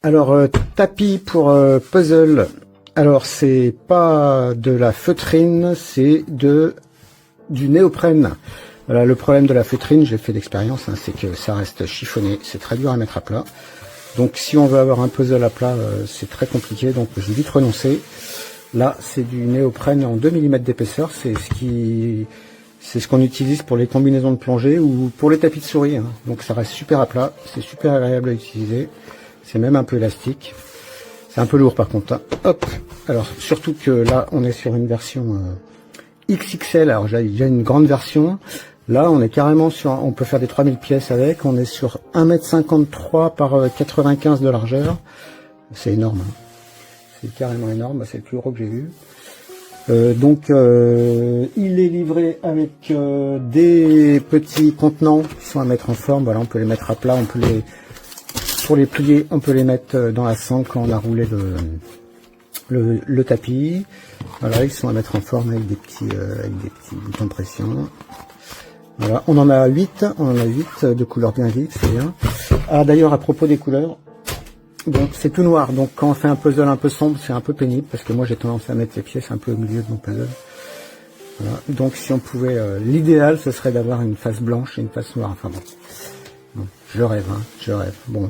Alors, tapis pour puzzle. Alors, c'est pas de la feutrine, c'est du néoprène. Voilà, le problème de la feutrine, j'ai fait l'expérience, hein, c'est que ça reste chiffonné, c'est très dur à mettre à plat. Donc, si on veut avoir un puzzle à plat, c'est très compliqué, donc j'ai vite renoncé. Là, c'est du néoprène en 2 mm d'épaisseur, c'est ce qu'on utilise pour les combinaisons de plongée ou pour les tapis de souris, hein. Donc, ça reste super à plat, c'est super agréable à utiliser. C'est même un peu élastique. C'est un peu lourd par contre, hein. Hop. Alors surtout que là on est sur une version XXL. Alors j'ai une grande version. Là on est carrément sur, on peut faire des 3000 pièces avec. On est sur 1,53 m par 95 de largeur. C'est énorme, hein. C'est carrément énorme. C'est le plus gros que j'ai vu. Il est livré avec des petits contenants qui sont à mettre en forme. Voilà, on peut les mettre à plat, on peut les pour les plier, on peut les mettre dans la sangle quand on a roulé le tapis. Voilà, ils sont à mettre en forme avec des petits boutons de pression. Voilà, on en a 8 de couleurs bien vives, c'est bien. Ah d'ailleurs à propos des couleurs, donc c'est tout noir, donc quand on fait un puzzle un peu sombre, c'est un peu pénible parce que moi j'ai tendance à mettre les pièces un peu au milieu de mon puzzle. Voilà, donc si on pouvait, l'idéal ce serait d'avoir une face blanche et une face noire. Enfin bon. Bon, je rêve, hein, je rêve. Bon,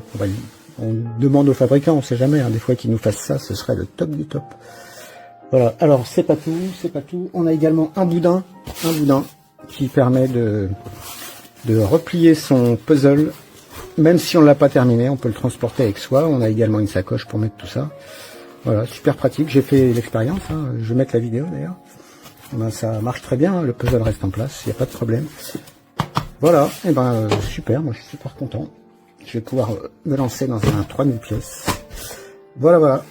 on demande aux fabricants, on sait jamais, hein, des fois qu'ils nous fassent ça, ce serait le top du top. Voilà, alors c'est pas tout, c'est pas tout. On a également un boudin qui permet de replier son puzzle, même si on l'a pas terminé, on peut le transporter avec soi. On a également une sacoche pour mettre tout ça. Voilà, super pratique, j'ai fait l'expérience, hein, je vais mettre la vidéo d'ailleurs. Ben, ça marche très bien, le puzzle reste en place, il n'y a pas de problème. Voilà, et ben super, moi je suis super content. Je vais pouvoir me lancer dans un 3000 pièces. Voilà, voilà.